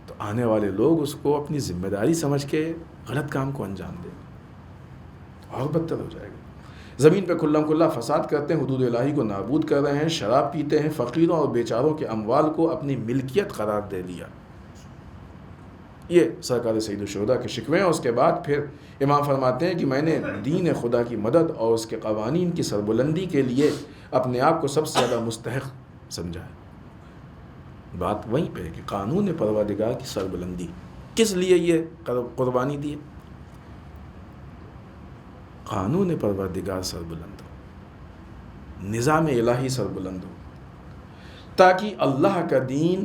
تو آنے والے لوگ اس کو اپنی ذمہ داری سمجھ کے غلط کام کو انجام دیں، اور بدتر ہو جائے گا. زمین پہ کھلم کھلا فساد کرتے ہیں، حدود الہی کو نابود کر رہے ہیں، شراب پیتے ہیں، فقیروں اور بیچاروں کے اموال کو اپنی ملکیت قرار دے دیا. یہ سرکار سید الشہداء کے شکوے ہیں. اس کے بعد پھر امام فرماتے ہیں کہ میں نے دین خدا کی مدد اور اس کے قوانین کی سربلندی کے لیے اپنے آپ کو سب سے زیادہ مستحق سمجھا ہے. بات وہیں پہ ہے کہ قانون پروردگار کی سربلندی، کس لیے یہ قربانی دی؟ قانون پروردگار سربلند ہو، نظام الہی سربلند ہو، تاکہ اللہ کا دین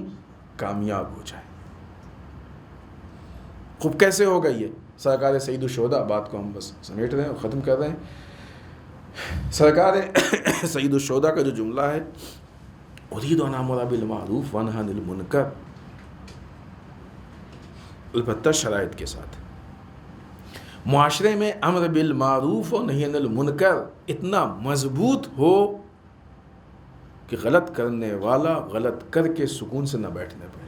کامیاب ہو جائے. خوب کیسے ہوگا یہ؟ سرکار سید الشہداء، بات کو ہم بس سمیٹ رہے ہیں اور ختم کر رہے ہیں. سرکار سید الشہداء کا جو جملہ ہے، اريد ان امر بالمعروف وانهى عن المنکر، البتہ شرائط کے ساتھ. معاشرے میں امر بالمعروف اور نہی عن المنکر اتنا مضبوط ہو کہ غلط کرنے والا غلط کر کے سکون سے نہ بیٹھنے پڑے.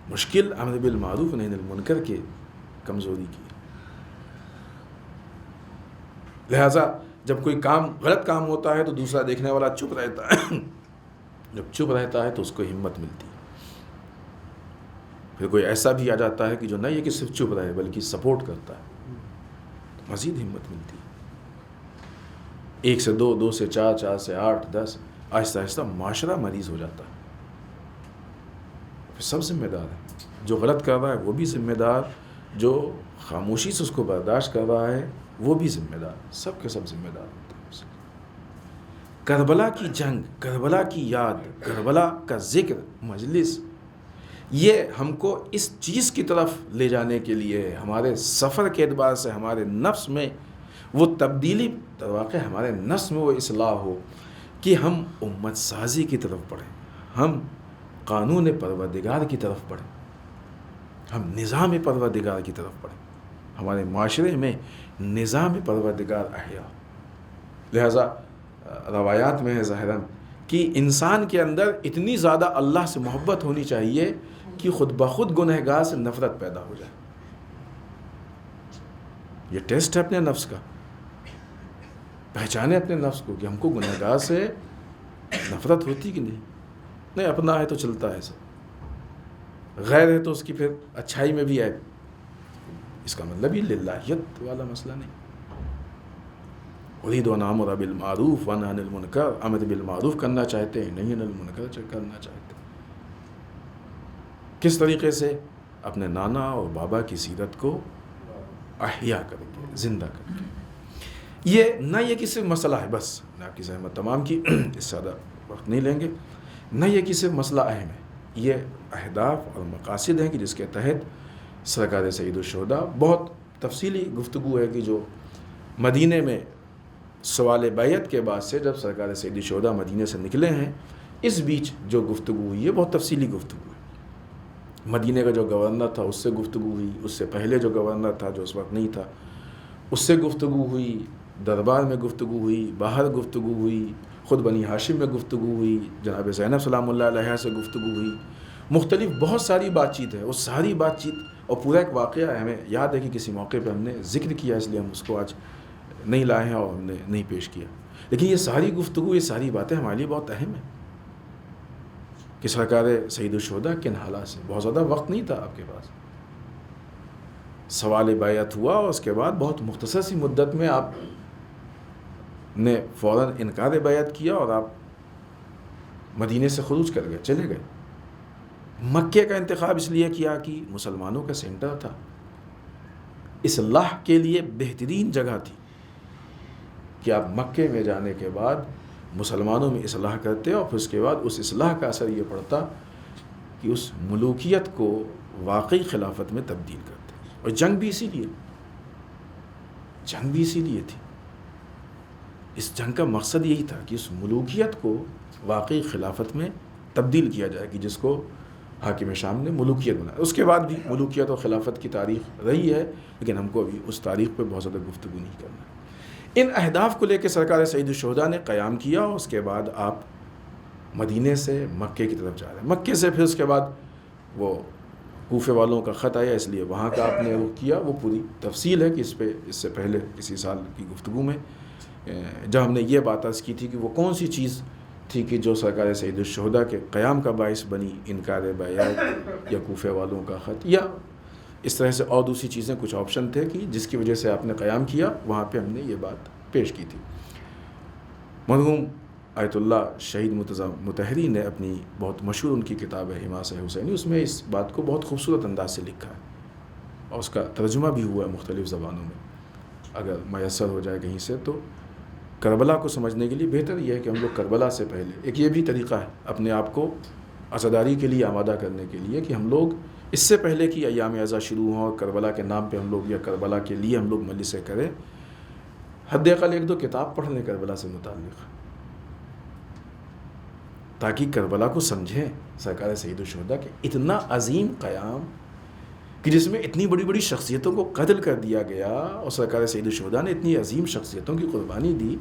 مشکل امر بالمعروف نہی عن المنکر کی کمزوری کی. لہٰذا جب کوئی کام غلط کام ہوتا ہے تو دوسرا دیکھنے والا چپ رہتا ہے. جب چپ رہتا ہے تو اس کو ہمت ملتی ہے. پھر کوئی ایسا بھی آ جاتا ہے کہ جو نہ یہ کہ صرف چپ رہے بلکہ سپورٹ کرتا ہے، تو مزید ہمت ملتی ہے. 1 سے 2، 2 سے 4، 4 سے 8، 10، آہستہ آہستہ معاشرہ مریض ہو جاتا ہے. پھر سب ذمہ دار ہے، جو غلط کر رہا ہے وہ بھی ذمہ دار، جو خاموشی سے اس کو برداشت کر رہا ہے وہ بھی ذمہ دار، سب کے سب ذمہ دار ہوتے ہیں. کربلا کی جنگ، کربلا کی یاد، کربلا کا ذکر، مجلس، یہ ہم کو اس چیز کی طرف لے جانے کے لیے، ہمارے سفر کے اعتبار سے ہمارے نفس میں وہ تبدیلی، در واقع ہمارے نفس میں وہ اصلاح ہو کہ ہم امت سازی کی طرف بڑھیں، ہم قانون پروردگار کی طرف بڑھیں، ہم نظام پروردگار کی طرف بڑھیں، ہمارے معاشرے میں نظام پروردگار احیا. لہٰذا روایات میں ہے ظاہراً کہ انسان کے اندر اتنی زیادہ اللہ سے محبت ہونی چاہیے کہ خود بخود گنہگار سے نفرت پیدا ہو جائے. یہ ٹیسٹ ہے اپنے نفس کا، پہچانے اپنے نفس کو کہ ہم کو گنہگار سے نفرت ہوتی کہ نہیں اپنا ہے تو چلتا ہے سب، غیر ہے تو اس کی پھر اچھائی میں بھی ہے. اس کا مطلب یہ للہیت والا مسئلہ نہیں. اريد ان امر بالمعروف وانهى عن المنکر، امر بالمعروف کرنا چاہتے ہیں، نہیں عن المنکر کرنا چاہتے ہیں. کس طریقے سے؟ اپنے نانا اور بابا کی سیرت کو احیا کر کے، زندہ کر کے. یہ نہ یہ کہ صرف مسئلہ ہے، بس میں آپ کی زحمت تمام کی اس سے زیادہ وقت نہیں لیں گے، نہ یہ کہ صرف مسئلہ اہم ہے، یہ اہداف اور مقاصد ہیں کہ جس کے تحت سرکار سید الشہداء، بہت تفصیلی گفتگو ہے کہ جو مدینے میں سوال بیعت کے بعد سے جب سرکار سید الشہداء مدینے سے نکلے ہیں، اس بیچ جو گفتگو ہوئی ہے بہت تفصیلی گفتگو ہے. مدینے کا جو گورنر تھا اس سے گفتگو ہوئی، اس سے پہلے جو گورنر تھا جو اس وقت نہیں تھا اس سے گفتگو ہوئی، دربار میں گفتگو ہوئی، باہر گفتگو ہوئی، خود بنی ہاشم میں گفتگو ہوئی، جناب زینب سلام اللہ علیہ سے گفتگو ہوئی. مختلف بہت ساری بات چیت ہے. اس ساری بات چیت اور پورا ایک واقعہ ہے، ہمیں یاد ہے کہ کسی موقع پہ ہم نے ذکر کیا، اس لیے ہم اس کو آج نہیں لائے ہیں اور ہم نے نہیں پیش کیا. لیکن یہ ساری گفتگو، یہ ساری باتیں ہمارے لیے بہت اہم ہیں کہ سرکار سید الشہداء کن حالات سے، بہت زیادہ وقت نہیں تھا آپ کے پاس، سوال بیعت ہوا اور اس کے بعد بہت مختصر سی مدت میں آپ نے فوراً انکار بیعت کیا اور آپ مدینے سے خروج کر گئے، چلے گئے۔ مکے کا انتخاب اس لیے کیا کہ مسلمانوں کا سینٹر تھا، اصلاح کے لیے بہترین جگہ تھی کہ آپ مکے میں جانے کے بعد مسلمانوں میں اصلاح کرتے اور پھر اس کے بعد اس اصلاح کا اثر یہ پڑتا کہ اس ملوکیت کو واقعی خلافت میں تبدیل کرتے۔ اور جنگ بھی اسی لیے تھی، اس جنگ کا مقصد یہی تھا کہ اس ملوکیت کو واقعی خلافت میں تبدیل کیا جائے کہ جس کو حاکم شام نے ملوکیت بنایا۔ اس کے بعد بھی ملوکیت اور خلافت کی تاریخ رہی ہے، لیکن ہم کو ابھی اس تاریخ پہ بہت زیادہ گفتگو نہیں کرنا ہے۔ ان اہداف کو لے کے سرکار سید الشہداء نے قیام کیا اور اس کے بعد آپ مدینے سے مکے کی طرف جا رہے ہیں۔ مکے سے پھر اس کے بعد وہ کوفے والوں کا خط آیا، اس لیے وہاں کا آپ نے رخ کیا۔ وہ پوری تفصیل ہے کہ اس سے پہلے کسی سال کی گفتگو میں جب ہم نے یہ بات عرض کی تھی کہ وہ کون سی چیز تھی کہ جو سرکار سید الشہداء کے قیام کا باعث بنی، انکار بیعت یا کوفے والوں کا خط یا اس طرح سے اور دوسری چیزیں، کچھ آپشن تھے کہ جس کی وجہ سے آپ نے قیام کیا۔ وہاں پہ ہم نے یہ بات پیش کی تھی۔ مرحوم آیت اللہ شہید مرتضیٰ مطہری نے اپنی بہت مشہور ان کی کتاب ہے حماسہ حسینی، اس میں اس بات کو بہت خوبصورت انداز سے لکھا ہے اور اس کا ترجمہ بھی ہوا ہے مختلف زبانوں میں۔ اگر میسر ہو جائے کہیں سے تو کربلا کو سمجھنے کے لیے بہتر یہ ہے کہ ہم لوگ کربلا سے پہلے، ایک یہ بھی طریقہ ہے اپنے آپ کو عزاداری کے لیے آمادہ کرنے کے لیے کہ ہم لوگ اس سے پہلے کہ ایام عزا شروع ہوں اور کربلا کے نام پہ ہم لوگ یا کربلا کے لیے ہم لوگ مجلسیں کریں، حد اقل 1-2 کتاب پڑھ لیں کربلا سے متعلق، تاکہ کربلا کو سمجھیں۔ سرکار سید الشہداء کے اتنا عظیم قیام کہ جس میں اتنی بڑی بڑی شخصیتوں کو قتل کر دیا گیا اور سرکار سید الشہداء نے اتنی عظیم شخصیتوں کی قربانی دی،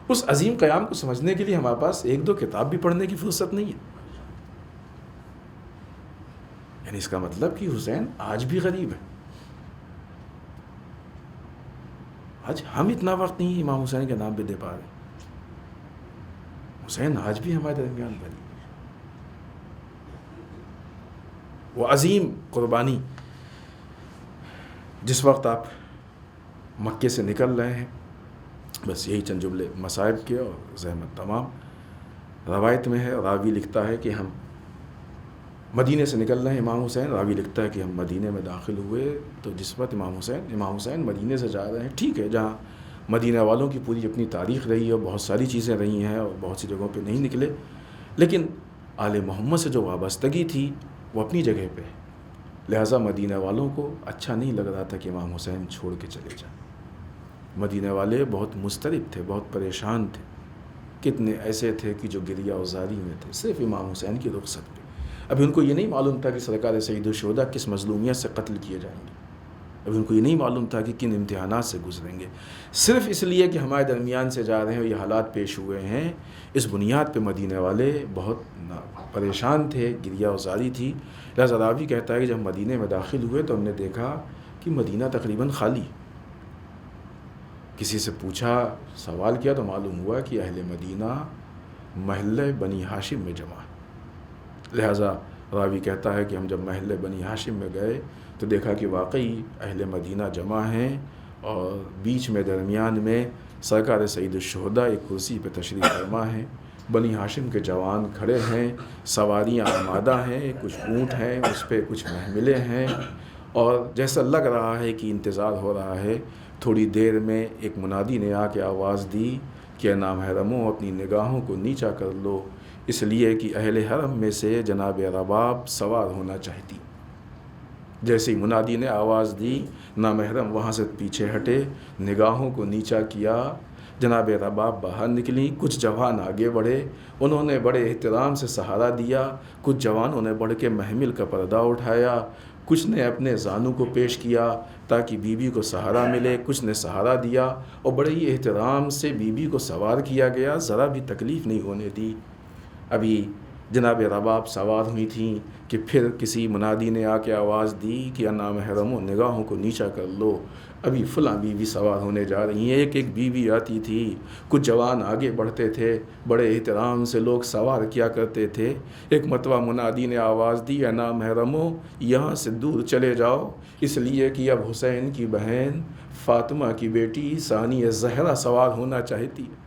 اس عظیم قیام کو سمجھنے کے لیے ہمارے پاس 1-2 کتاب بھی پڑھنے کی فرصت نہیں ہے۔ یعنی اس کا مطلب کہ حسین آج بھی غریب ہے، آج ہم اتنا وقت نہیں امام حسین کے نام پہ دے پا رہے۔ حسین آج بھی ہمارے درمیان غریب ہے۔ وہ عظیم قربانی جس وقت آپ مکے سے نکل رہے ہیں، بس یہی چند جملے مصائب کے اور زحمت تمام۔ روایت میں ہے، راوی لکھتا ہے کہ ہم مدینے سے نکل رہے ہیں، امام حسین راوی لکھتا ہے کہ ہم مدینے میں داخل ہوئے تو جس وقت امام حسین مدینے سے جا رہے ہیں، ٹھیک ہے جہاں مدینہ والوں کی پوری اپنی تاریخ رہی ہے اور بہت ساری چیزیں رہی ہیں اور بہت سی جگہوں پہ نہیں نکلے، لیکن آل محمد سے جو وابستگی تھی وہ اپنی جگہ پہ، لہٰذا مدینہ والوں کو اچھا نہیں لگ رہا تھا کہ امام حسین چھوڑ کے چلے جائیں۔ مدینہ والے بہت مضطرب تھے، بہت پریشان تھے، کتنے ایسے تھے کہ جو گریہ وزاری میں تھے صرف امام حسین کی رخصت پہ۔ ابھی ان کو یہ نہیں معلوم تھا کہ سرکار سید الشہداء کس مظلومیت سے قتل کیے جائیں گے، ابھی ان کو یہ نہیں معلوم تھا کہ کن امتحانات سے گزریں گے۔ صرف اس لیے کہ ہمارے درمیان سے جا رہے ہیں اور یہ حالات پیش ہوئے ہیں، اس بنیاد پہ مدینہ والے بہت پریشان تھے، گریہ وزاری تھی۔ لہٰذا راوی کہتا ہے کہ جب مدینہ میں داخل ہوئے تو ہم نے دیکھا کہ مدینہ تقریباً خالی۔ کسی سے پوچھا، سوال کیا تو معلوم ہوا کہ اہل مدینہ محلہ بنی ہاشم میں جمع ہے۔ لہٰذا راوی کہتا ہے کہ ہم جب محلہ بنی ہاشم میں گئے تو دیکھا کہ واقعی اہل مدینہ جمع ہیں اور بیچ میں درمیان میں سرکار سید الشہداء ایک کرسی پہ تشریف فرما ہیں، بنی ہاشم کے جوان کھڑے ہیں، سواریاں آمادہ ہیں، کچھ اونٹ ہیں، اس پہ کچھ محملیں ہیں، اور جیسا لگ رہا ہے کہ انتظار ہو رہا ہے۔ تھوڑی دیر میں ایک منادی نے آ کے آواز دی کہ نامحرموں اپنی نگاہوں کو نیچا کر لو، اس لیے کہ اہل حرم میں سے جناب رباب سوار ہونا چاہتی۔ جیسے ہی منادی نے آواز دی، نامحرم وہاں سے پیچھے ہٹے، نگاہوں کو نیچا کیا، جناب رباب باہر نکلی، کچھ جوان آگے بڑھے، انہوں نے بڑے احترام سے سہارا دیا، کچھ جوانوں نے بڑھ کے محمل کا پردہ اٹھایا، کچھ نے اپنے زانو کو پیش کیا تاکہ بی بی کو سہارا ملے، کچھ نے سہارا دیا اور بڑے ہی احترام سے بی بی کو سوار کیا گیا، ذرا بھی تکلیف نہیں ہونے دی۔ ابھی جناب رباب سوار ہوئی تھیں کہ پھر کسی منادی نے آ کے آواز دی کہ نامحرموں نگاہوں کو نیچا کر لو، ابھی فلاں بیوی سوار ہونے جا رہی ہیں، ایک ایک بیوی آتی تھی، کچھ جوان آگے بڑھتے تھے، بڑے احترام سے لوگ سوار کیا کرتے تھے۔ ایک مرتبہ منادی نے آواز دی، اے نامحرمو یہاں سے دور چلے جاؤ، اس لیے کہ اب حسین کی بہن فاطمہ کی بیٹی ثانیہ زہرا سوار ہونا چاہتی ہے۔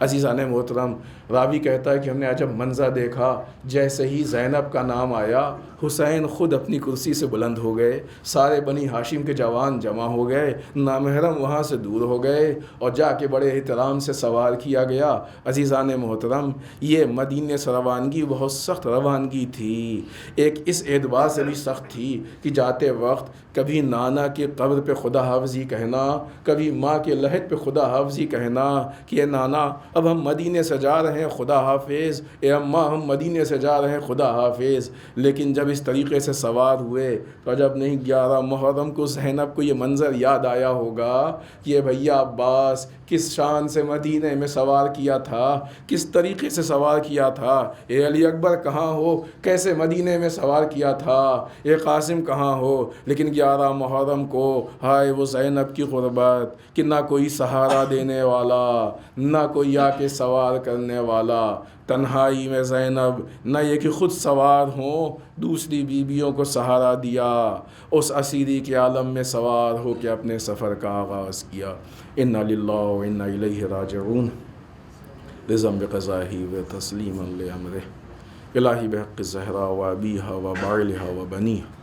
عزیزان محترم، راوی کہتا ہے کہ ہم نے عجب منظر دیکھا، جیسے ہی زینب کا نام آیا حسین خود اپنی کرسی سے بلند ہو گئے، سارے بنی ہاشم کے جوان جمع ہو گئے، نامحرم وہاں سے دور ہو گئے اور جا کے بڑے احترام سے سوار کیا گیا۔ عزیزان محترم، یہ مدینے سے روانگی بہت سخت روانگی تھی، ایک اس اعتبار سے بھی سخت تھی کہ جاتے وقت کبھی نانا کے قبر پہ خدا حافظی کہنا، کبھی ماں کے لحد پہ خدا حافظی کہنا کہ اے نانا اب ہم مدینے سے جا رہے ہیں خدا حافظ، اے اماں ہم مدینے سے جا رہے ہیں خدا حافظ۔ لیکن جب اس طریقے سے سوار ہوئے تو جب نہیں 11 محرم کو زینب کو یہ منظر یاد آیا ہوگا کہ یہ بھیا عباس کس شان سے مدینے میں سوار کیا تھا، کس طریقے سے سوار کیا تھا، اے علی اکبر کہاں ہو، کیسے مدینے میں سوار کیا تھا، اے قاسم کہاں ہو۔ لیکن 11 محرم کو ہائے وہ زینب کی غربت کہ نہ کوئی سہارا دینے والا، نہ کوئی آ کے سوار کرنے والا، تنہائی میں زینب نہ یہ کہ خود سوار ہوں، دوسری بیویوں کو سہارا دیا، اس اسیری کے عالم میں سوار ہو کے اپنے سفر کا آغاز کیا۔ انا للہ و انا الیہ راجعون، رضا بقضائہ و تسلیما لامرہ، الہی بحق الزہرا و ابیہا و بعلہا و بنیہا۔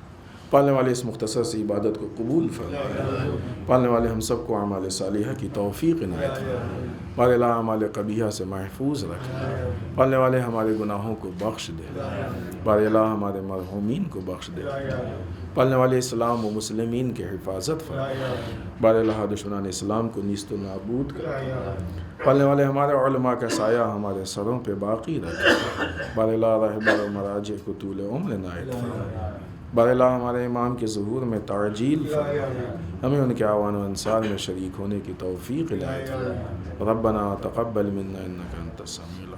پالنے والے اس مختصر سی عبادت کو قبول فرمائے، پالنے والے ہم سب کو اعمال صالحہ کی توفیق عنایت فرمائے، بار الہ اعمال قبیحہ سے محفوظ رکھے، پالنے والے ہمارے گناہوں کو بخش دے، بار الہ ہمارے مرحومین کو بخش دے، پالنے والے اسلام و مسلمین کی حفاظت فرمائے، بار الہ دشمنان اسلام کو نیست و نابود کر، پالنے والے ہمارے علماء کا سایہ ہمارے سروں پہ باقی رکھے، بار الہ رہبر و مراجع کو طول عمر عنایت فرمائے، بار الہ ہمارے امام کے ظہور میں تعجیل فرمائے، ہمیں ان کے اعوان و انصار میں شریک ہونے کی توفیق عنایت فرمائے۔ ربنا تقبل منا انک انت السمیع